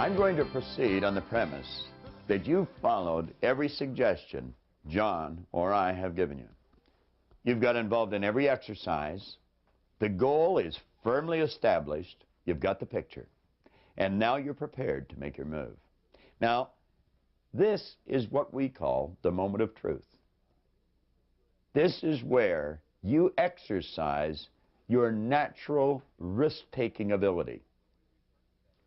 I'm going to proceed on the premise that you've followed every suggestion John or I have given you. You've got involved in every exercise. The goal is firmly established. You've got the picture. And now you're prepared to make your move. Now, this is what we call the moment of truth. This is where you exercise your natural risk-taking ability.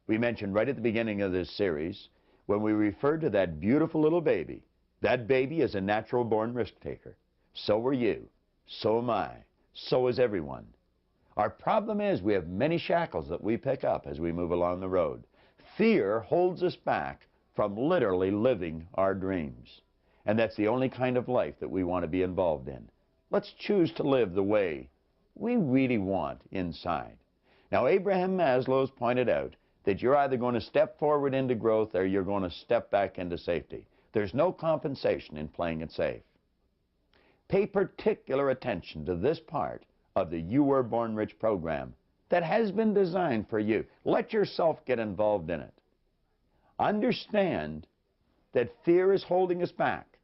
We mentioned right at the beginning of this series, when we referred to that beautiful little baby, that baby is a natural-born risk-taker. So are you. So am I. So is everyone. Our problem is we have many shackles that we pick up as we move along the road. Fear holds us back from literally living our dreams. And that's the only kind of life that we want to be involved in. Let's choose to live the way we really want inside. Now, Abraham Maslow's pointed out that you're either going to step forward into growth or you're going to step back into safety. There's no compensation in playing it safe. Pay particular attention to this part of the You Were Born Rich program that has been designed for you. Let yourself get involved in it. Understand that fear is holding us back.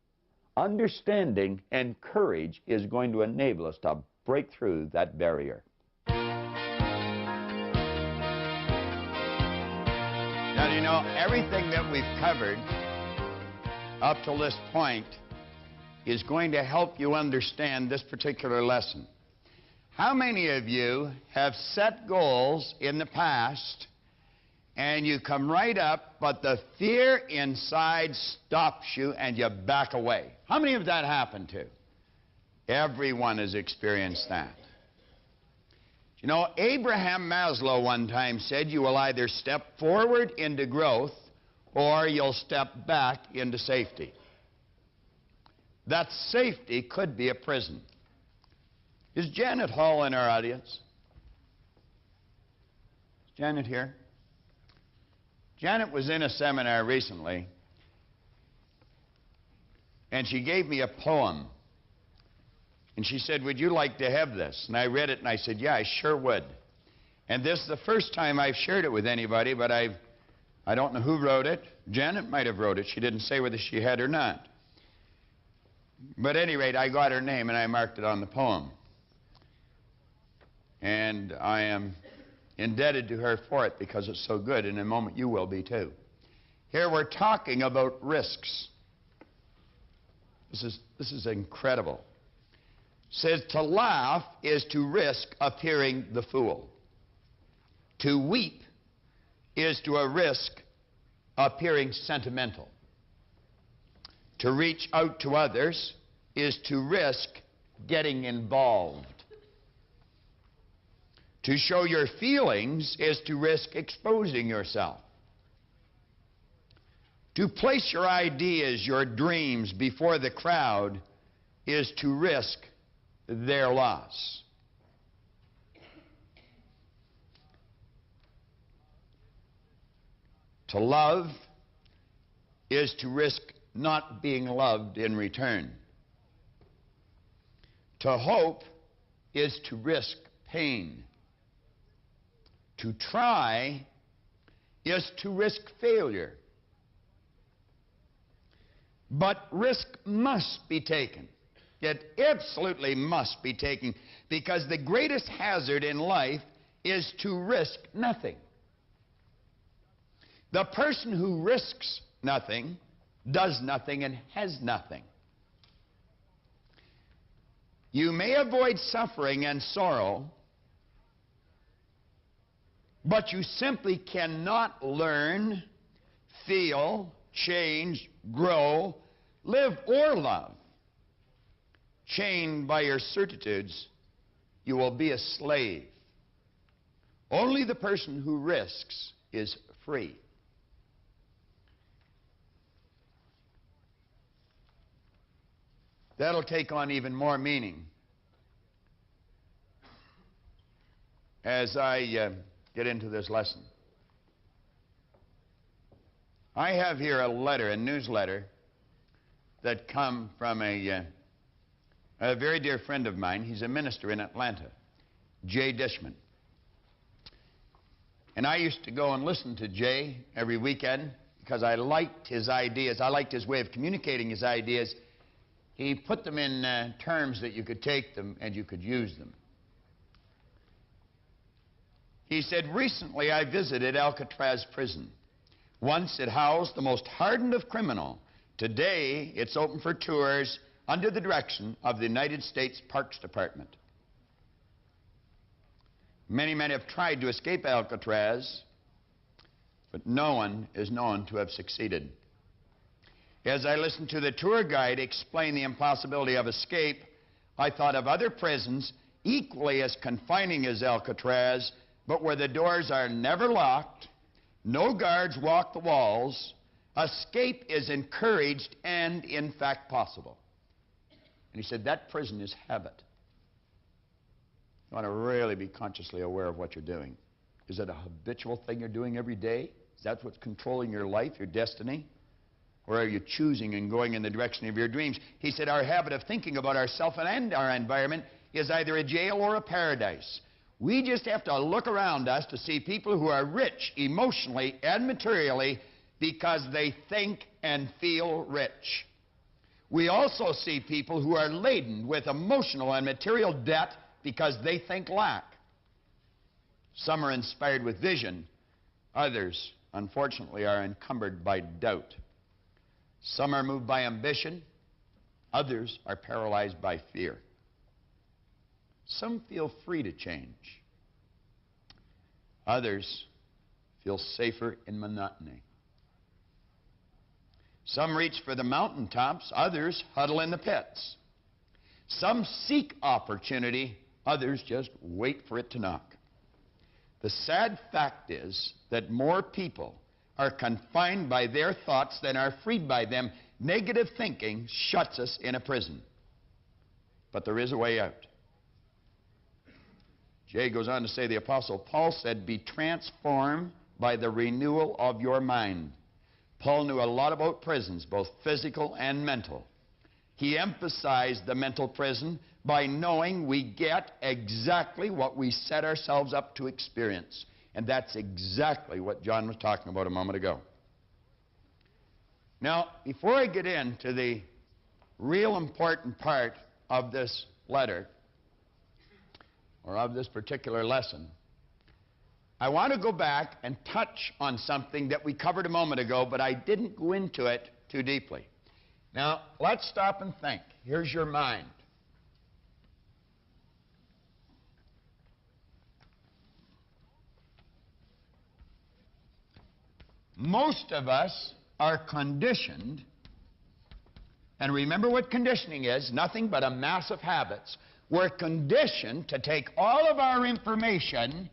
Understanding and courage is going to enable us to break through that barrier. Now, you know, everything that we've covered up till this point is going to help you understand this particular lesson. How many of you have set goals in the past and you come right up, but the fear inside stops you and you back away? How many of that happened to? Everyone has experienced that. You know, Abraham Maslow one time said you will either step forward into growth or you'll step back into safety. That safety could be a prison. Is Janet Hall in our audience? Is Janet here? Janet was in a seminar recently, and she gave me a poem. And she said, "Would you like to have this?" And I read it, and I said, "Yeah, I sure would." And this is the first time I've shared it with anybody, but I don't know who wrote it. Janet might have wrote it. She didn't say whether she had or not. But at any rate, I got her name, and I marked it on the poem. And I am indebted to her for it because it's so good. In a moment, you will be too. Here we're talking about risks. This is incredible. It says, to laugh is to risk appearing the fool. To weep is to a risk appearing sentimental. To reach out to others is to risk getting involved. To show your feelings is to risk exposing yourself. To place your ideas, your dreams before the crowd is to risk their loss. To love is to risk not being loved in return. To hope is to risk pain. To try is to risk failure. But risk must be taken. It absolutely must be taken, because the greatest hazard in life is to risk nothing. The person who risks nothing does nothing and has nothing. You may avoid suffering and sorrow, but you simply cannot learn, feel, change, grow, live, or love. Chained by your certitudes, you will be a slave. Only the person who risks is free. That'll take on even more meaning as I get into this lesson. I have here a letter, a newsletter, that come from a very dear friend of mine. He's a minister in Atlanta, Jay Dishman. And I used to go and listen to Jay every weekend because I liked his ideas. I liked his way of communicating his ideas. He put them in terms that you could take them and you could use them. He said, recently I visited Alcatraz prison. Once it housed the most hardened of criminals. Today it's open for tours under the direction of the United States Parks Department. Many men have tried to escape Alcatraz, but no one is known to have succeeded. As I listened to the tour guide explain the impossibility of escape, I thought of other prisons equally as confining as Alcatraz, but where the doors are never locked, no guards walk the walls, escape is encouraged and, in fact, possible. And he said that prison is habit. You want to really be consciously aware of what you're doing. Is it a habitual thing you're doing every day? Is that what's controlling your life, your destiny? Or are you choosing and going in the direction of your dreams? He said our habit of thinking about ourselves and our environment is either a jail or a paradise. We just have to look around us to see people who are rich emotionally and materially because they think and feel rich. We also see people who are laden with emotional and material debt because they think lack. Some are inspired with vision. Others, unfortunately, are encumbered by doubt. Some are moved by ambition. Others are paralyzed by fear. Some feel free to change. Others feel safer in monotony. Some reach for the mountaintops. Others huddle in the pits. Some seek opportunity. Others just wait for it to knock. The sad fact is that more people are confined by their thoughts than are freed by them. Negative thinking shuts us in a prison. But there is a way out. Jay goes on to say, the Apostle Paul said, be transformed by the renewal of your mind. Paul knew a lot about prisons, both physical and mental. He emphasized the mental prison by knowing we get exactly what we set ourselves up to experience. And that's exactly what John was talking about a moment ago. Now, before I get into the real important part of this letter, or of this particular lesson, I want to go back and touch on something that we covered a moment ago, but I didn't go into it too deeply. Now, let's stop and think. Here's your mind. Most of us are conditioned, and remember what conditioning is, nothing but a mass of habits. We're conditioned to take all of our information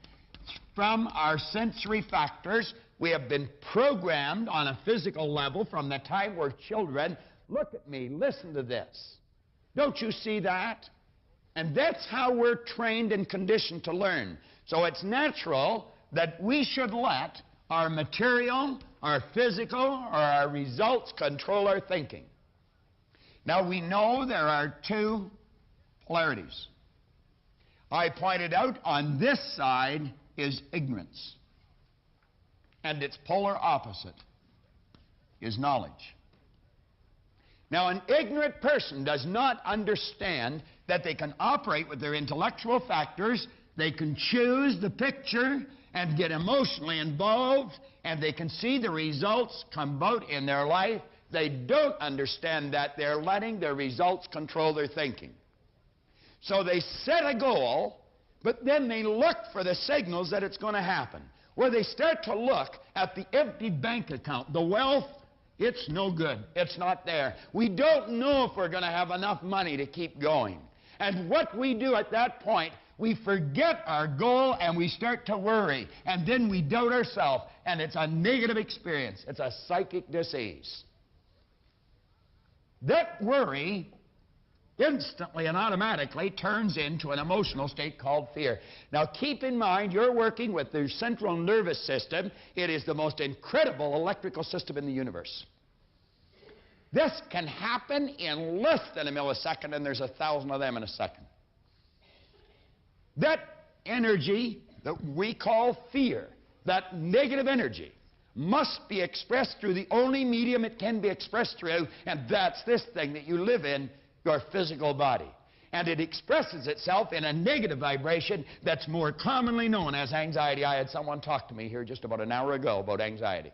from our sensory factors. We have been programmed on a physical level from the time we're children. Look at me, listen to this. Don't you see that? And that's how we're trained and conditioned to learn. So it's natural that we should let our material, our physical, or our results control our thinking. Now we know there are two polarities. I pointed out on this side is ignorance, and its polar opposite is knowledge. Now, an ignorant person does not understand that they can operate with their intellectual factors, they can choose the picture and get emotionally involved, and they can see the results come about in their life. They don't understand that they're letting their results control their thinking. So they set a goal, but then they look for the signals that it's going to happen. Where they start to look at the empty bank account, the wealth, it's no good. It's not there. We don't know if we're going to have enough money to keep going. And what we do at that point, we forget our goal and we start to worry. And then we doubt ourselves, and it's a negative experience. It's a psychic disease. That worry instantly and automatically turns into an emotional state called fear. Now keep in mind, you're working with the central nervous system. It is the most incredible electrical system in the universe. This can happen in less than a millisecond, and there's 1,000 of them in a second. That energy that we call fear that negative energy must be expressed through the only medium it can be expressed through, and that's this thing that you live in, your physical body. And it expresses itself in a negative vibration that's more commonly known as anxiety. I had someone talk to me here just about an hour ago about anxiety.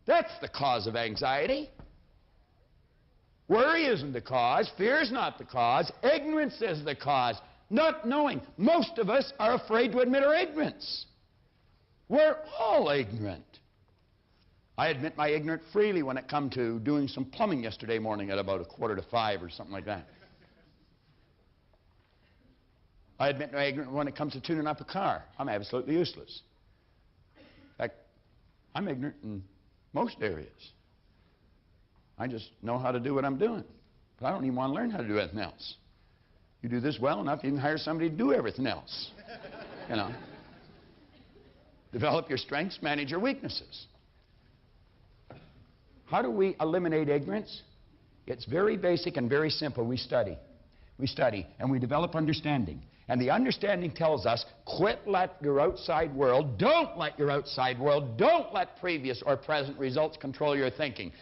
That's the cause of anxiety. Worry isn't the cause. Fear is not the cause. Ignorance is the cause. Not knowing. Most of us are afraid to admit our ignorance. We're all ignorant. I admit my ignorance freely when it come to doing some plumbing yesterday morning at about 4:45 or something like that. I admit my ignorance when it comes to tuning up a car. I'm absolutely useless. In fact, I'm ignorant in most areas. I just know how to do what I'm doing. But I don't even want to learn how to do anything else. You do this well enough, you can hire somebody to do everything else. You know. Develop your strengths, manage your weaknesses. How do we eliminate ignorance? It's very basic and very simple. We study. We study and we develop understanding. And the understanding tells us, quit let your outside world, don't let your outside world, don't let previous or present results control your thinking.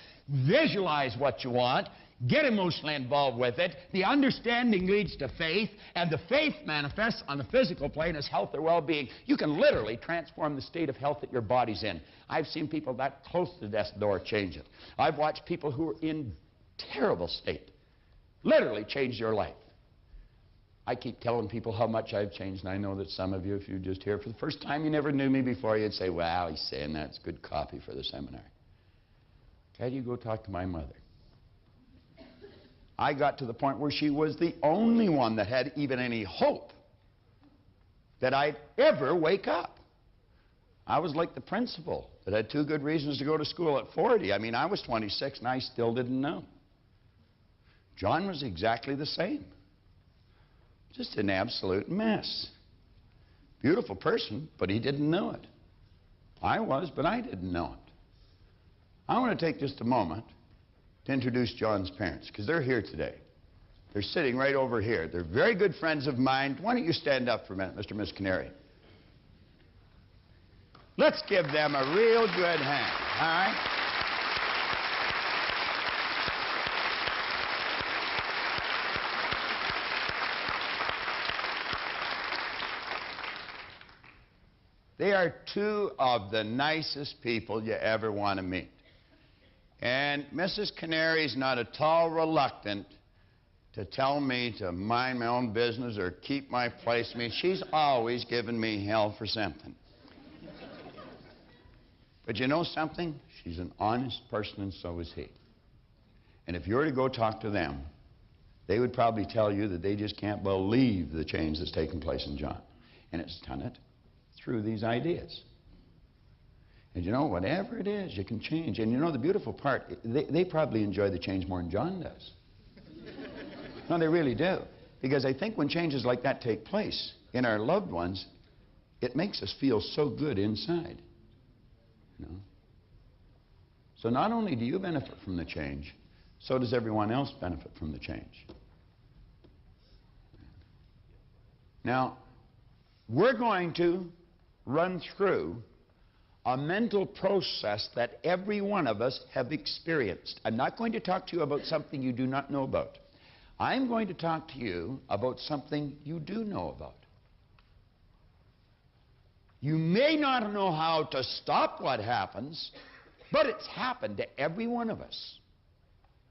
Visualize what you want. Get emotionally involved with it. The understanding leads to faith, and the faith manifests on the physical plane as health or well-being. You can literally transform the state of health that your body's in. I've seen people that close to death's door change it. I've watched people who are in terrible state literally change your life. I keep telling people how much I've changed, and I know that some of you, if you just hear for the first time, you never knew me before, you'd say, wow, he's saying that's good copy for the seminar. Had you go talk to my mother. I got to the point where she was the only one that had even any hope that I'd ever wake up. I was like the principal that had 2 good reasons to go to school at 40. I mean, I was 26 and I still didn't know. John was exactly the same. Just an absolute mess. Beautiful person, but he didn't know it. I was, but I didn't know it. I want to take just a moment to introduce John's parents, because they're here today. They're sitting right over here. They're very good friends of mine. Why don't you stand up for a minute, Mr. and Miss Canary? Let's give them a real good hand, all right? They are 2 of the nicest people you ever want to meet. And Mrs. Canary's not at all reluctant to tell me to mind my own business or keep my place. I mean, she's always given me hell for something. But you know something? She's an honest person, and so is he. And if you were to go talk to them, they would probably tell you that they just can't believe the change that's taken place in John. And it's done it through these ideas. And you know, whatever it is, you can change. And you know, the beautiful part, they probably enjoy the change more than John does. No, they really do. Because I think when changes like that take place in our loved ones, it makes us feel so good inside. You know? So not only do you benefit from the change, so does everyone else benefit from the change. Now, we're going to run through a mental process that every one of us have experienced. I'm not going to talk to you about something you do not know about. I'm going to talk to you about something you do know about. You may not know how to stop what happens, but it's happened to every one of us.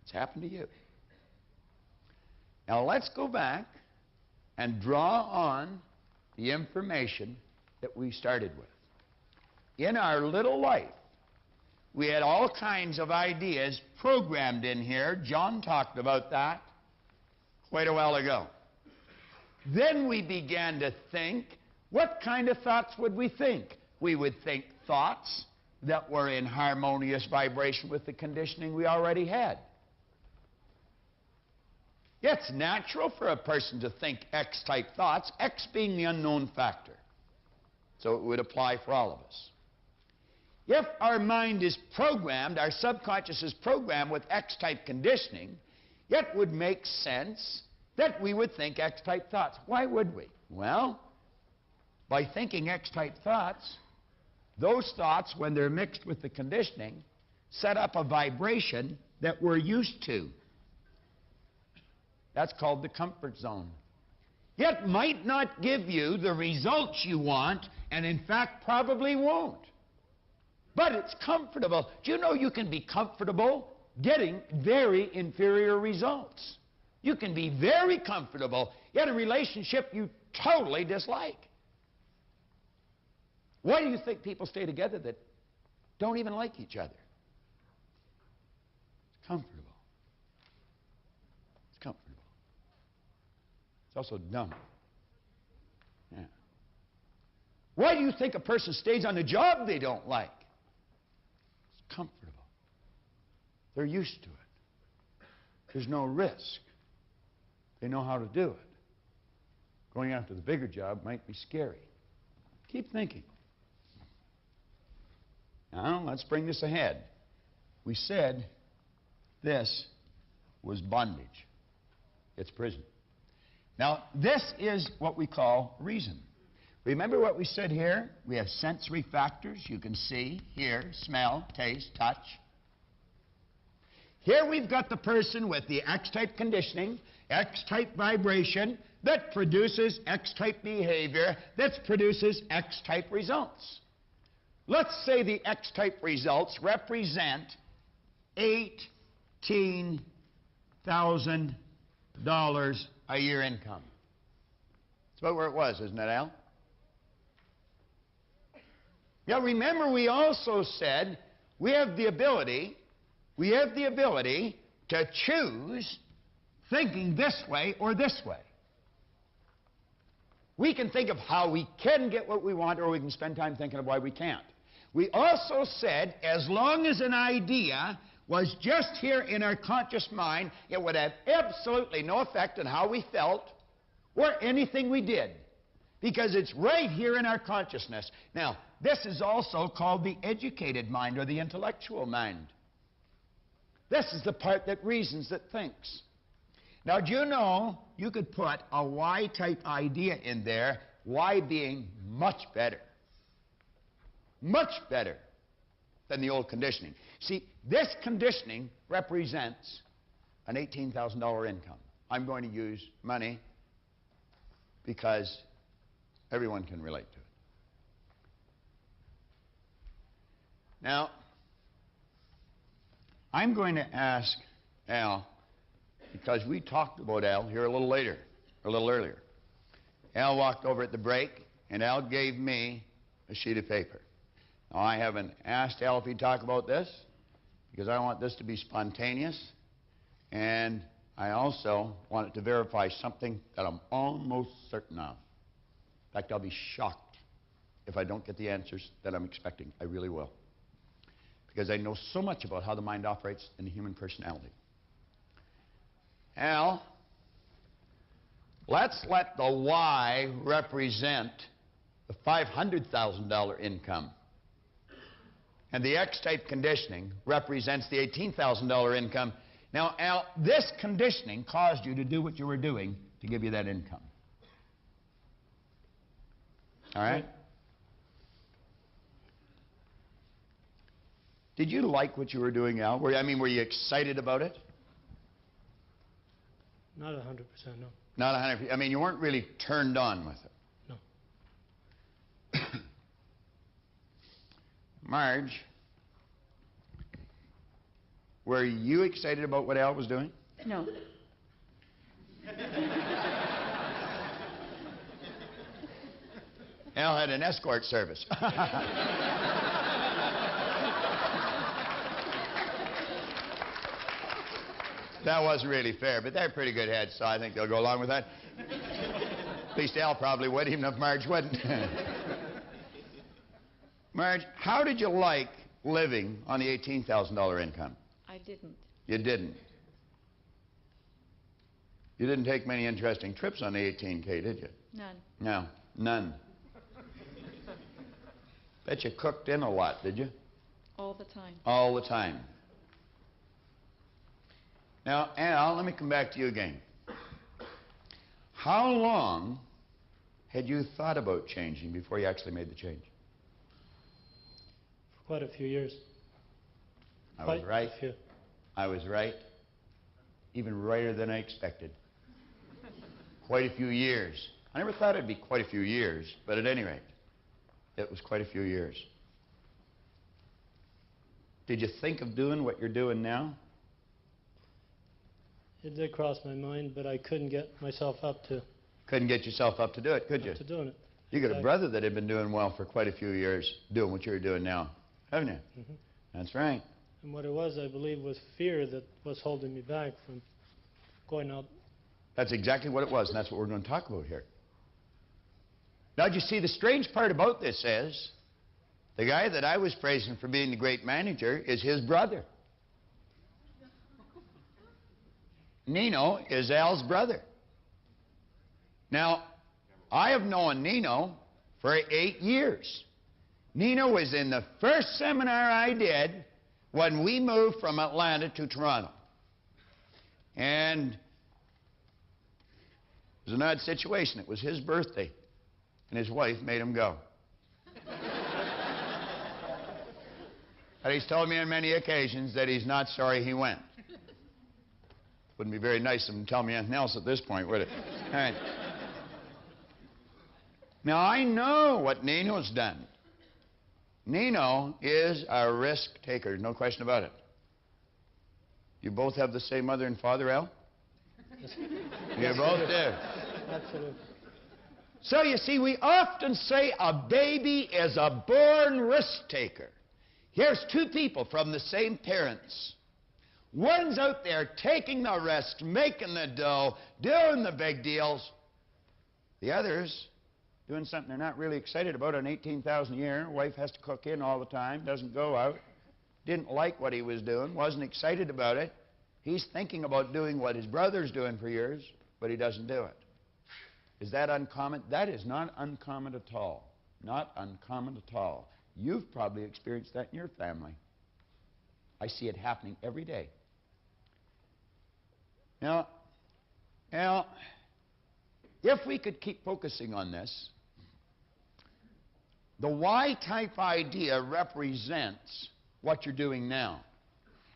It's happened to you. Now let's go back and draw on the information that we started with. In our little life, we had all kinds of ideas programmed in here. John talked about that quite a while ago. Then we began to think, what kind of thoughts would we think? We would think thoughts that were in harmonious vibration with the conditioning we already had. It's natural for a person to think X-type thoughts, X being the unknown factor. So it would apply for all of us. If our mind is programmed, our subconscious is programmed with X-type conditioning, it would make sense that we would think X-type thoughts. Why would we? Well, by thinking X-type thoughts, those thoughts, when they're mixed with the conditioning, set up a vibration that we're used to. That's called the comfort zone. It might not give you the results you want, and in fact probably won't. But it's comfortable. Do you know you can be comfortable getting very inferior results? You can be very comfortable in a relationship you totally dislike. Why do you think people stay together that don't even like each other? It's comfortable. It's comfortable. It's also dumb. Yeah. Why do you think a person stays on a job they don't like? It's comfortable. They're used to it. There's no risk. They know how to do it. Going after the bigger job might be scary. Keep thinking. Now, let's bring this ahead. We said this was bondage. It's prison. Now, this is what we call reason. Remember what we said here? We have sensory factors. You can see, hear, smell, taste, touch. Here we've got the person with the X-type conditioning, X-type vibration, that produces X-type behavior, that produces X-type results. Let's say the X-type results represent $18,000 a year income. That's about where it was, isn't it, Al? Now remember, we also said we have the ability to choose thinking this way or this way. We can think of how we can get what we want, or we can spend time thinking of why we can't. We also said as long as an idea was just here in our conscious mind, it would have absolutely no effect on how we felt or anything we did, because it's right here in our consciousness. Now, this is also called the educated mind or the intellectual mind. This is the part that reasons, that thinks. Now, do you know you could put a Y-type idea in there, Y being much better than the old conditioning. See, this conditioning represents an $18,000 income. I'm going to use money because everyone can relate to it. Now, I'm going to ask Al, because we talked about Al here a little earlier. Al walked over at the break, and Al gave me a sheet of paper. Now, I haven't asked Al if he'd talk about this, because I want this to be spontaneous, and I also want it to verify something that I'm almost certain of. In fact, I'll be shocked if I don't get the answers that I'm expecting. I really will. Because I know so much about how the mind operates in the human personality. Al, let's let the Y represent the $500,000 income. And the X-type conditioning represents the $18,000 income. Now, Al, this conditioning caused you to do what you were doing to give you that income. All right? Did you like what you were doing, Al? Were you excited about it? Not 100%, no. Not 100%. I mean, you weren't really turned on with it. No. Marge, were you excited about what Al was doing? No. Al had an escort service. That wasn't really fair, but they're pretty good heads, so I think they'll go along with that. At least Al probably would, even if Marge wouldn't. Marge, how did you like living on the $18,000 income? I didn't. You didn't. You didn't take many interesting trips on the 18K, did you? None. No, none. Bet you cooked in a lot, did you? All the time. All the time. Now, Al, let me come back to you again. How long had you thought about changing before you actually made the change? For quite a few years. I was right. A few. I was right. Even righter than I expected. Quite a few years. I never thought it'd be quite a few years, but at any rate, it was quite a few years. Did you think of doing what you're doing now? It did cross my mind, but I couldn't get myself up to Couldn't get yourself up to do it, could you? to doing it. You got a Exactly. brother that had been doing well for quite a few years, doing what you're doing now, haven't you? Mhm. That's right. And what it was, I believe, was fear that was holding me back from going out. That's exactly what it was, and that's what we're going to talk about here. Now, you see, the strange part about this is, the guy that I was praising for being the great manager is his brother. Nino is Al's brother. Now, I have known Nino for 8 years. Nino was in the first seminar I did when we moved from Atlanta to Toronto. And it was an odd situation. It was his birthday, and his wife made him go. And he's told me on many occasions that he's not sorry he went. Wouldn't be very nice of him to tell me anything else at this point, would it? All right. Now, I know what Nino's done. Nino is a risk taker, no question about it. You both have the same mother and father, Al? You both do. Absolutely. So you see, we often say a baby is a born risk taker. Here's two people from the same parents. One's out there taking the risk, making the dough, doing the big deals. The other's doing something they're not really excited about on $18,000 a year. Wife has to cook in all the time, doesn't go out. Didn't like what he was doing, wasn't excited about it. He's thinking about doing what his brother's doing for years, but he doesn't do it. Is that uncommon? That is not uncommon at all. Not uncommon at all. You've probably experienced that in your family. I see it happening every day. Now, if we could keep focusing on this, the Y-type idea represents what you're doing now.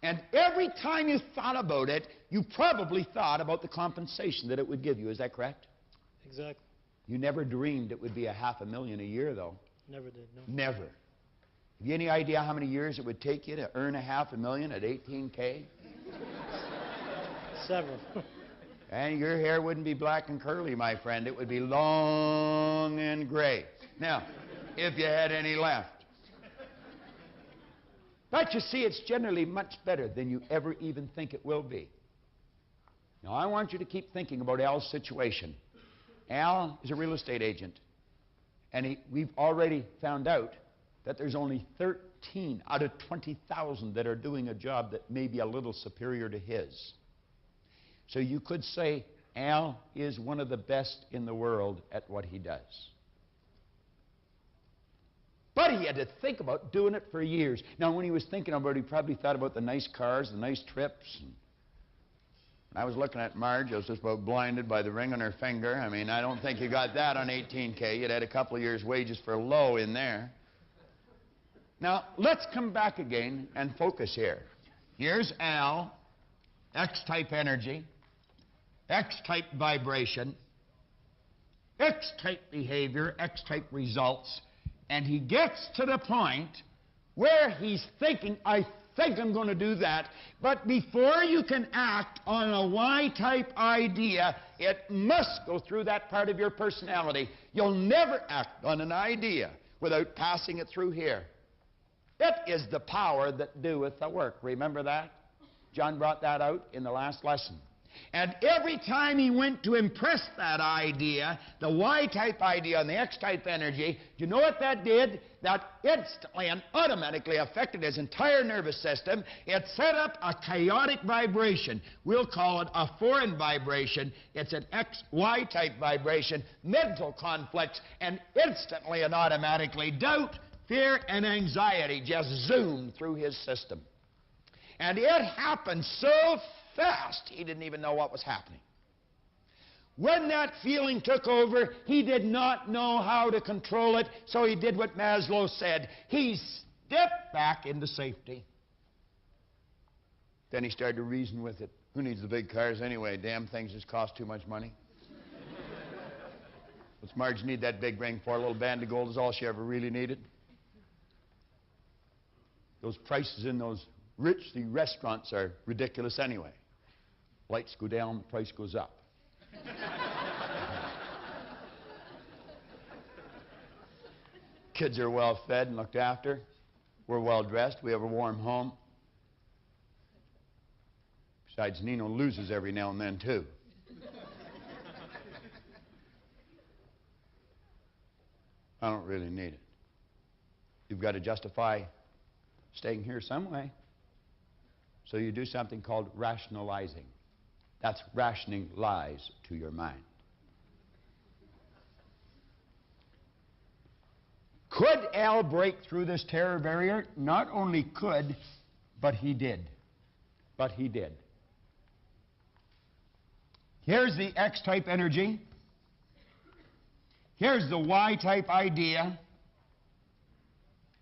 And every time you thought about it, you probably thought about the compensation that it would give you. Is that correct? Exactly. You never dreamed it would be $500,000 a year, though. Never did, no. Never. Have you any idea how many years it would take you to earn $500,000 at 18K? Several. And your hair wouldn't be black and curly, my friend. It would be long and gray. Now, if you had any left. But you see, it's generally much better than you ever even think it will be. Now, I want you to keep thinking about Al's situation. Al is a real estate agent. And we've already found out that there's only 13 out of 20,000 that are doing a job that may be a little superior to his. So you could say Al is one of the best in the world at what he does. But he had to think about doing it for years. Now, when he was thinking about it, he probably thought about the nice cars, the nice trips. And I was looking at Marge. I was just about blinded by the ring on her finger. I mean, I don't think you got that on 18K. You'd had a couple of years' wages for low in there. Now, let's come back again and focus here. Here's Al, X-type energy, X-type vibration, X-type behavior, X-type results, and he gets to the point where he's thinking, I think I'm going to do that, but before you can act on a Y-type idea, it must go through that part of your personality. You'll never act on an idea without passing it through here. It is the power that doeth the work. Remember that? John brought that out in the last lesson. And every time he went to impress that idea, the Y-type idea on the X-type energy, you know what that did? That instantly and automatically affected his entire nervous system. It set up a chaotic vibration. We'll call it a foreign vibration. It's an X-Y-type vibration, mental conflicts, and instantly and automatically doubt, fear, and anxiety just zoomed through his system. And it happened so fast, he didn't even know what was happening. When that feeling took over, he did not know how to control it, so he did what Maslow said. He stepped back into safety. Then he started to reason with it. Who needs the big cars anyway? Damn things just cost too much money. What's Marge need that big ring for? A little band of gold is all she ever really needed. Those prices in those ritzy restaurants are ridiculous anyway. Lights go down, the price goes up. Kids are well fed and looked after. We're well dressed. We have a warm home. Besides, Nino loses every now and then, too. I don't really need it. You've got to justify staying here some way. So you do something called rationalizing. That's rationing lies to your mind. Could Al break through this terror barrier? Not only could, but he did. But he did. Here's the X-type energy. Here's the Y-type idea.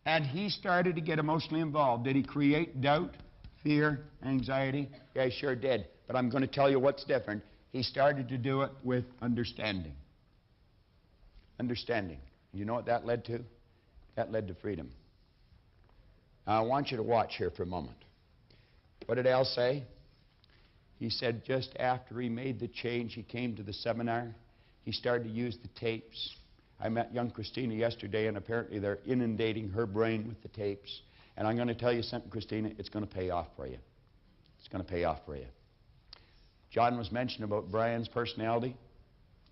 And he started to get emotionally involved. Did he create doubt, fear, anxiety? Yeah, he sure did. But I'm going to tell you what's different. He started to do it with understanding. Understanding. You know what that led to? That led to freedom. Now, I want you to watch here for a moment. What did Al say? He said just after he made the change, he came to the seminar. He started to use the tapes. I met young Christina yesterday, and apparently they're inundating her brain with the tapes. And I'm going to tell you something, Christina, it's going to pay off for you. It's going to pay off for you. John was mentioning about Brian's personality.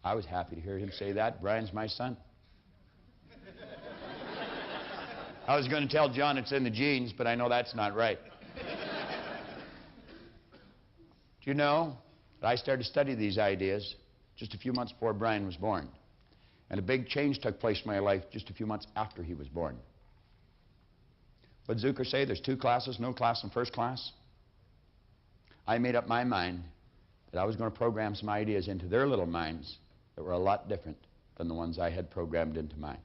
I was happy to hear him say that. Brian's my son. I was going to tell John it's in the genes, but I know that's not right. Do you know that I started to study these ideas just a few months before Brian was born? And a big change took place in my life just a few months after he was born. What did Zucker say? There's two classes, no class in first class. I made up my mind that I was going to program some ideas into their little minds that were a lot different than the ones I had programmed into mine.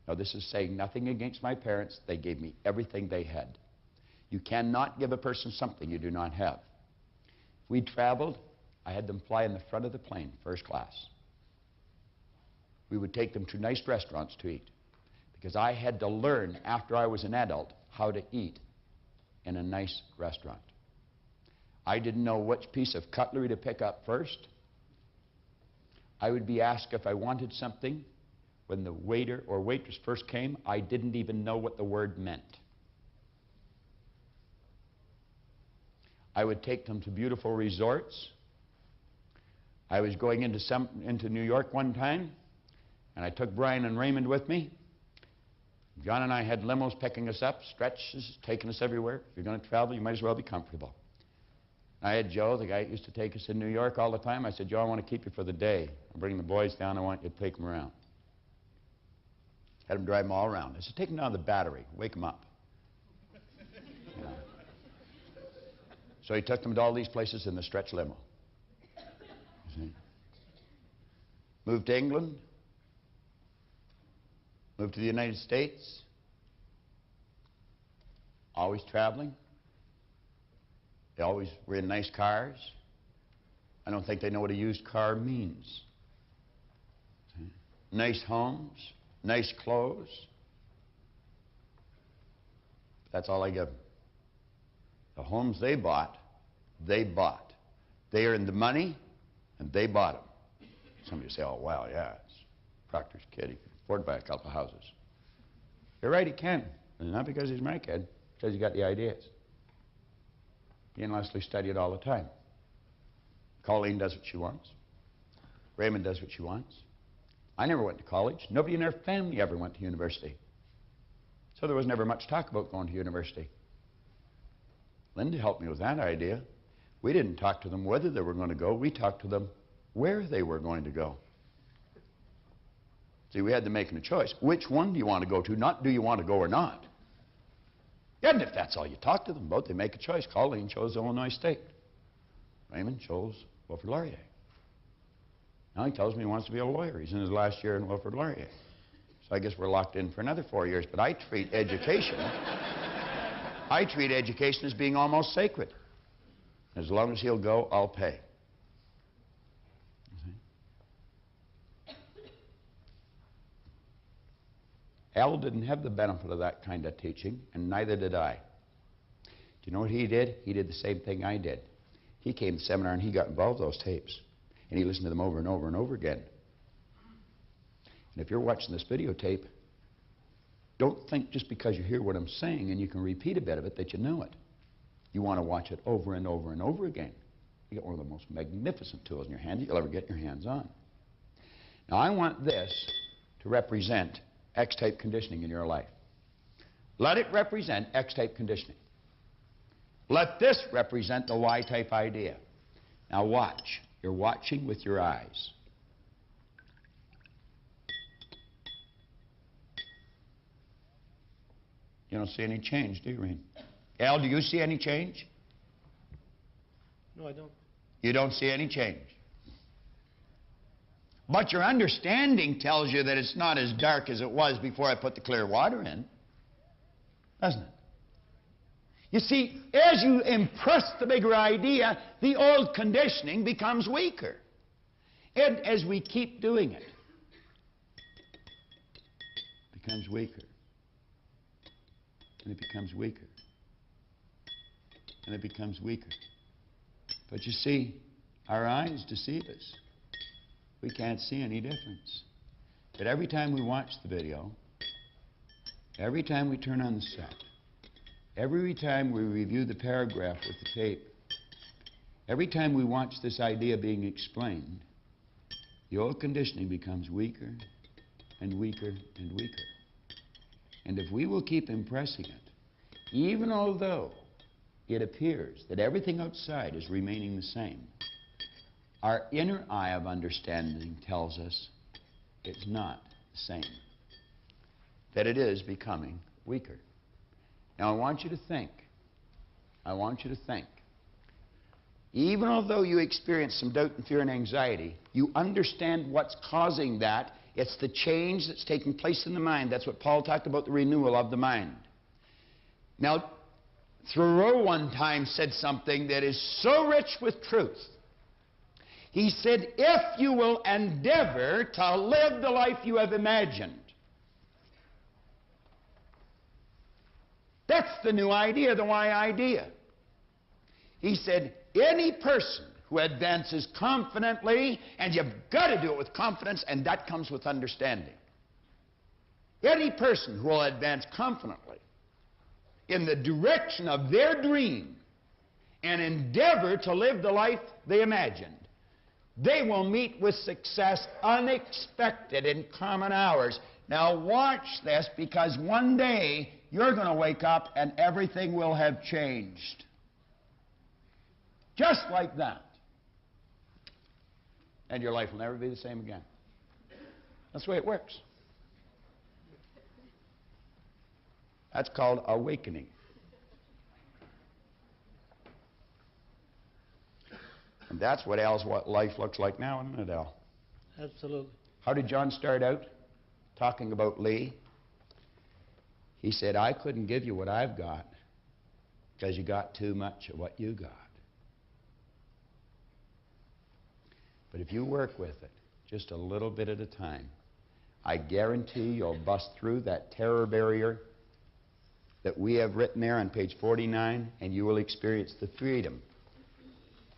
Now, this is saying nothing against my parents. They gave me everything they had. You cannot give a person something you do not have. If we traveled, I had them fly in the front of the plane, first class. We would take them to nice restaurants to eat, because I had to learn after I was an adult how to eat in a nice restaurant. I didn't know which piece of cutlery to pick up first. I would be asked if I wanted something. When the waiter or waitress first came, I didn't even know what the word meant. I would take them to beautiful resorts. I was going into New York one time, and I took Brian and Raymond with me. John and I had limos picking us up, stretches, taking us everywhere. If you're going to travel, you might as well be comfortable. I had Joe, the guy that used to take us in New York all the time. I said, Joe, I want to keep you for the day. I'm bringing the boys down. I want you to take them around. Had them drive them all around. I said, take them down to the Battery. Wake them up. You know. So he took them to all these places in the stretch limo. You see? Moved to England. Moved to the United States. Always traveling. They always were in nice cars. I don't think they know what a used car means. See? Nice homes. Nice clothes. That's all I give them. The homes they bought, they bought. They earned the money, and they bought them. Somebody say, oh, wow, yeah, it's Proctor's kid. He can afford to buy a couple of houses. You're right, he can. And not because he's my kid, because he got the ideas. He and Leslie study it all the time. Colleen does what she wants. Raymond does what she wants. I never went to college. Nobody in our family ever went to university. So there was never much talk about going to university. Linda helped me with that idea. We didn't talk to them whether they were going to go. We talked to them where they were going to go. See, we had them making a choice. Which one do you want to go to? Not do you want to go or not. And if that's all you talk to them about, they make a choice. Colleen chose Illinois State. Raymond chose Wilfrid Laurier. Now he tells me he wants to be a lawyer. He's in his last year in Wilfrid Laurier. So I guess we're locked in for another 4 years. But I treat education, as being almost sacred. As long as he'll go, I'll pay. Al didn't have the benefit of that kind of teaching, and neither did I. Do you know what he did? He did the same thing I did. He came to seminar and he got involved with those tapes. And he listened to them over and over and over again. And if you're watching this videotape, don't think just because you hear what I'm saying and you can repeat a bit of it that you know it. You want to watch it over and over and over again. You got one of the most magnificent tools in your hand that you'll ever get your hands on. Now I want this to represent X-type conditioning in your life. Let it represent X-type conditioning. Let this represent the Y-type idea. Now watch. You're watching with your eyes. You don't see any change, do you, Reen? Al, do you see any change? No, I don't. You don't see any change. But your understanding tells you that it's not as dark as it was before I put the clear water in, doesn't it? You see, as you impress the bigger idea, the old conditioning becomes weaker. And as we keep doing it, it becomes weaker. And it becomes weaker. And it becomes weaker. But you see, our eyes deceive us. We can't see any difference. But every time we watch the video, every time we turn on the set, every time we review the paragraph with the tape, every time we watch this idea being explained, the old conditioning becomes weaker and weaker and weaker. And if we will keep impressing it, even although it appears that everything outside is remaining the same, our inner eye of understanding tells us it's not the same, that it is becoming weaker. Now, I want you to think. Even although you experience some doubt and fear and anxiety, you understand what's causing that. It's the change that's taking place in the mind. That's what Paul talked about, the renewal of the mind. Now, Thoreau one time said something that is so rich with truth. He said, if you will endeavor to live the life you have imagined. That's the new idea, the Y idea. He said, any person who advances confidently, and you've got to do it with confidence, and that comes with understanding. Any person who will advance confidently in the direction of their dream and endeavor to live the life they imagined, they will meet with success unexpected in common hours. Now watch this, because one day you're going to wake up and everything will have changed. Just like that. And your life will never be the same again. That's the way it works. That's called awakening. And that's what life looks like now, isn't it, Al? Absolutely. How did John start out? Talking about Lee. He said, I couldn't give you what I've got because you got too much of what you got. But if you work with it just a little bit at a time, I guarantee you'll bust through that terror barrier that we have written there on page 49, and you will experience the freedom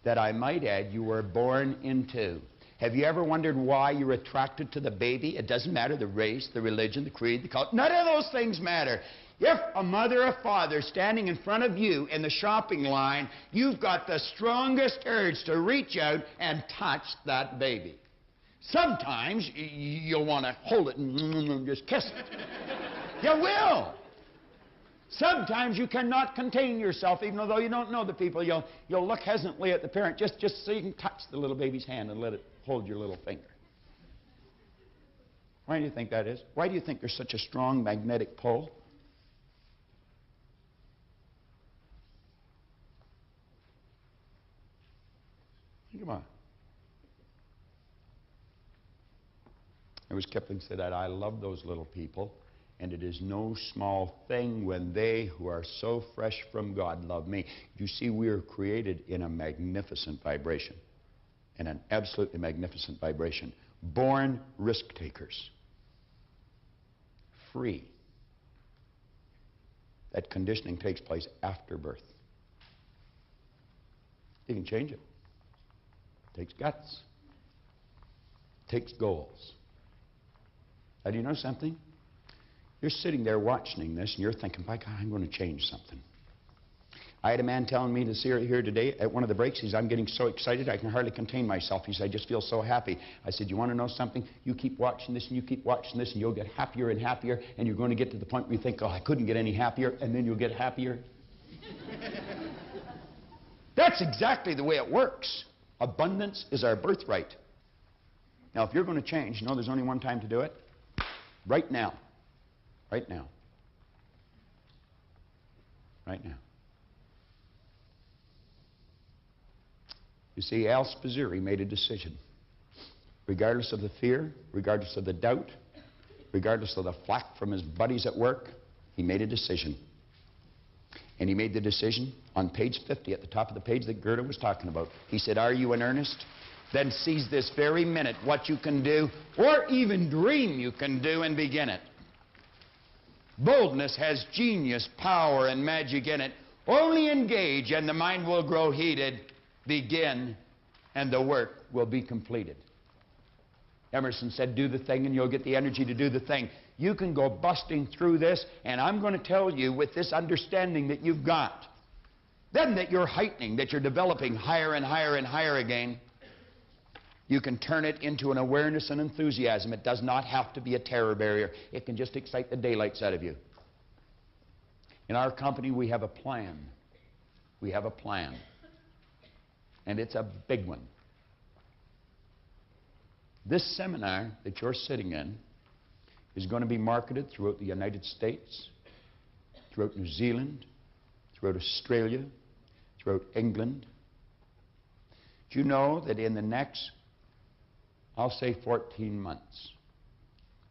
that, I might add, you were born into. Have you ever wondered why you're attracted to the baby? It doesn't matter the race, the religion, the creed, the culture. None of those things matter. If a mother or father standing in front of you in the shopping line, you've got the strongest urge to reach out and touch that baby. Sometimes you'll want to hold it and just kiss it. You will. Sometimes you cannot contain yourself, even though you don't know the people. You'll look hesitantly at the parent just so you can touch the little baby's hand and let it hold your little finger. Why do you think that is? Why do you think there's such a strong magnetic pull? Come on. There was Kipling said that, I love those little people, and it is no small thing when they who are so fresh from God love me. You see, we are created in a magnificent vibration, in an absolutely magnificent vibration. Born risk takers. Free. That conditioning takes place after birth. You can change it. It takes guts. It takes goals. Now, do you know something? You're sitting there watching this, and you're thinking, by God, I'm going to change something. I had a man telling me this here today at one of the breaks. He says, I'm getting so excited I can hardly contain myself. He said, I just feel so happy. I said, you want to know something? You keep watching this, and you keep watching this, and you'll get happier and happier, and you're going to get to the point where you think, oh, I couldn't get any happier, and then you'll get happier. That's exactly the way it works. Abundance is our birthright. Now, if you're going to change, you know there's only one time to do it? Right now. Right now. Right now. You see, Al Spazzeri made a decision. Regardless of the fear, regardless of the doubt, regardless of the flack from his buddies at work, he made a decision. And he made the decision on page 50, at the top of the page that Gerda was talking about. He said, are you in earnest? Then seize this very minute what you can do, or even dream you can do, and begin it. Boldness has genius, power, and magic in it. Only engage, and the mind will grow heated. Begin, and the work will be completed. Emerson said, do the thing, and you'll get the energy to do the thing. You can go busting through this, and I'm going to tell you, with this understanding that you've got, then that you're heightening, that you're developing higher and higher and higher again, you can turn it into an awareness and enthusiasm. It does not have to be a terror barrier. It can just excite the daylights out of you. In our company, we have a plan. We have a plan. And it's a big one. This seminar that you're sitting in is going to be marketed throughout the United States, throughout New Zealand, throughout Australia, throughout England. Do you know that in the next, I'll say 14 months,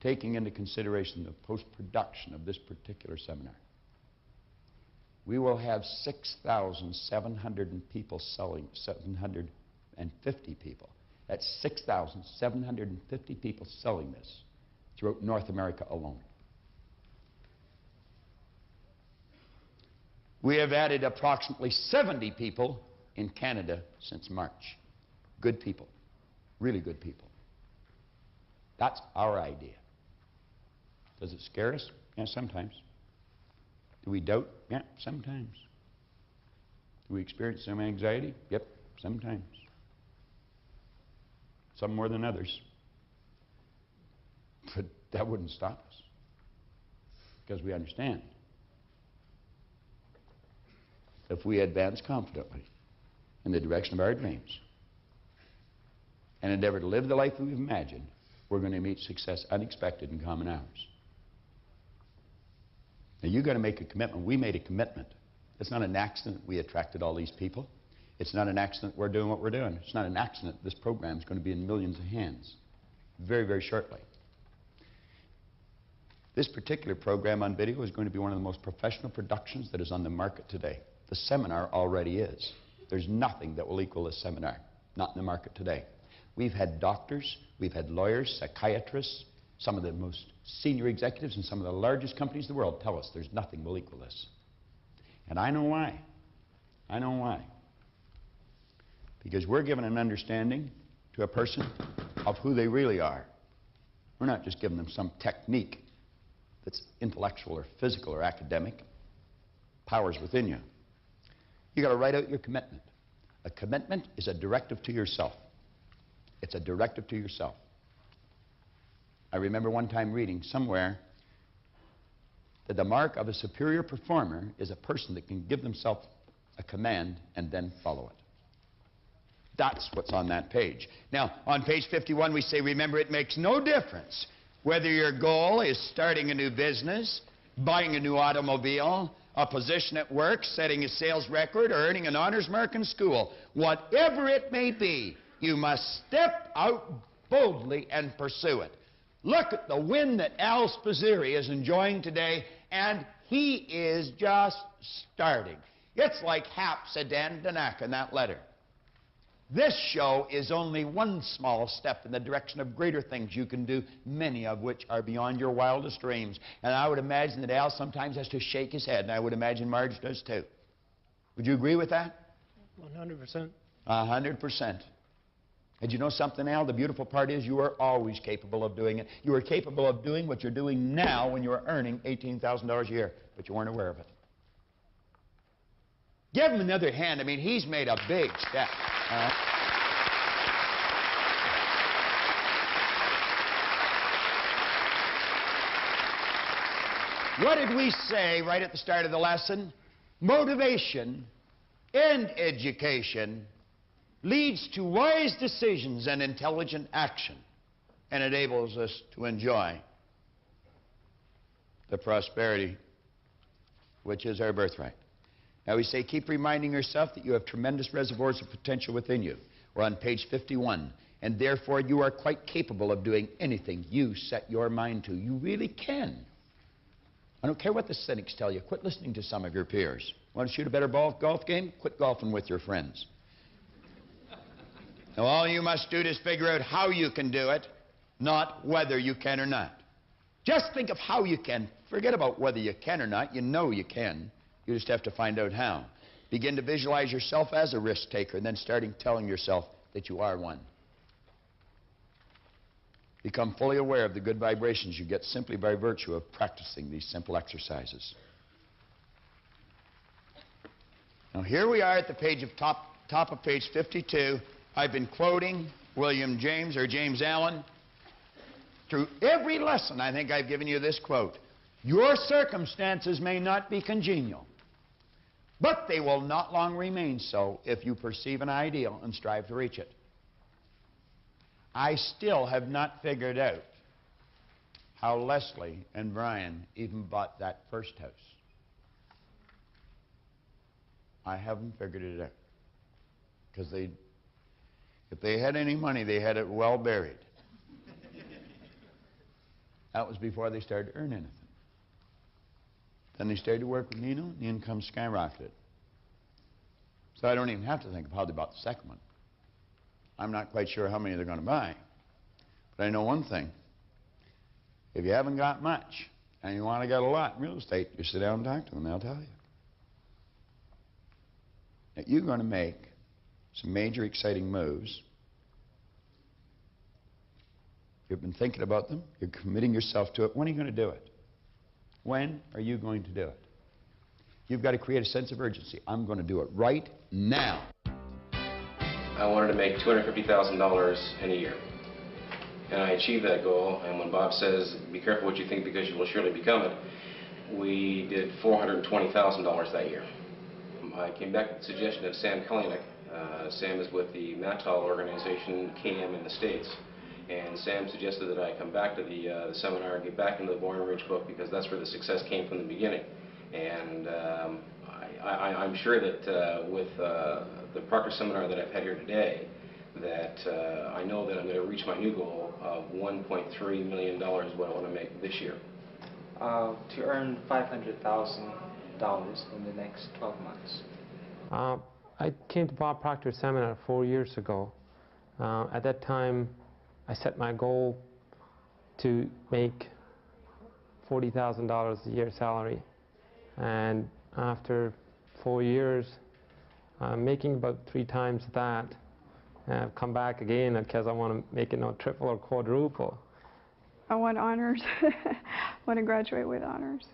taking into consideration the post-production of this particular seminar, we will have 6,700 people selling, 750 people. That's 6,750 people selling this throughout North America alone. We have added approximately 70 people in Canada since March. Good people, really good people. That's our idea. Does it scare us? Yeah, sometimes. Do we doubt? Yeah, sometimes. Do we experience some anxiety? Yep, sometimes. Some more than others. But that wouldn't stop us, because we understand. If we advance confidently in the direction of our dreams and endeavor to live the life we've imagined, we're going to meet success unexpected in common hours. Now, you've got to make a commitment. We made a commitment. It's not an accident we attracted all these people. It's not an accident we're doing what we're doing. It's not an accident this program is going to be in millions of hands very, very shortly. This particular program on video is going to be one of the most professional productions that is on the market today. The seminar already is. There's nothing that will equal this seminar, not in the market today. We've had doctors, we've had lawyers, psychiatrists, some of the most senior executives in some of the largest companies in the world tell us there's nothing will equal this. And I know why. I know why. Because we're giving an understanding to a person of who they really are. We're not just giving them some technique that's intellectual or physical or academic. Power's within you. You've got to write out your commitment. A commitment is a directive to yourself. It's a directive to yourself. I remember one time reading somewhere that the mark of a superior performer is a person that can give themselves a command and then follow it. That's what's on that page. Now, on page 51, we say, remember, it makes no difference whether your goal is starting a new business, buying a new automobile, a position at work, setting a sales record, or earning an honors mark in school. Whatever it may be, you must step out boldly and pursue it. Look at the win that Al Spazzeri is enjoying today, and he is just starting. It's like Hap said to Danak in that letter. This show is only one small step in the direction of greater things you can do, many of which are beyond your wildest dreams. And I would imagine that Al sometimes has to shake his head, and I would imagine Marge does too. Would you agree with that? 100%. 100%. And you know something, Al? The beautiful part is you are always capable of doing it. You are capable of doing what you're doing now when you're earning $18,000 a year, but you weren't aware of it. Give him another hand. I mean, he's made a big step. What did we say right at the start of the lesson? Motivation and education leads to wise decisions and intelligent action and enables us to enjoy the prosperity which is our birthright. Now we say, keep reminding yourself that you have tremendous reservoirs of potential within you. We're on page 51. And therefore, you are quite capable of doing anything you set your mind to. You really can. I don't care what the cynics tell you. Quit listening to some of your peers. Want to shoot a better golf game? Quit golfing with your friends. Now, all you must do is figure out how you can do it, not whether you can or not. Just think of how you can. Forget about whether you can or not. You know you can. You just have to find out how. Begin to visualize yourself as a risk taker and then starting telling yourself that you are one. Become fully aware of the good vibrations you get simply by virtue of practicing these simple exercises. Now here we are at the page of top of page 52. I've been quoting William James or James Allen. Through every lesson I think I've given you this quote. Your circumstances may not be congenial, but they will not long remain so if you perceive an ideal and strive to reach it. I still have not figured out how Leslie and Brian even bought that first house. I haven't figured it out. Because if they had any money, they had it well buried. That was before they started to earn anything. Then they started to work with Nino, and the income skyrocketed. So I don't even have to think of how they bought the second one. I'm not quite sure how many they're going to buy. But I know one thing. If you haven't got much, and you want to get a lot in real estate, you sit down and talk to them, they'll tell you. That you're going to make some major exciting moves. You've been thinking about them. You're committing yourself to it. When are you going to do it? When are you going to do it? You've got to create a sense of urgency. I'm going to do it right now. I wanted to make $250,000 in a year. And I achieved that goal. And when Bob says, be careful what you think because you will surely become it, we did $420,000 that year. I came back with the suggestion of Sam Kalanick. Sam is with the Natal organization, KM in the States. And Sam suggested that I come back to the seminar and get back into the Boring Ridge book because that's where the success came from the beginning. And I'm sure that with the Proctor seminar that I've had here today, that I know that I'm going to reach my new goal of $1.3 million is what I want to make this year. To earn $500,000 in the next 12 months. I came to Bob Proctor's seminar 4 years ago. At that time, I set my goal to make $40,000 a year salary. And after 4 years, I'm making about 3 times that. And I've come back again because I want to make it triple or quadruple. I want honors. I want to graduate with honors.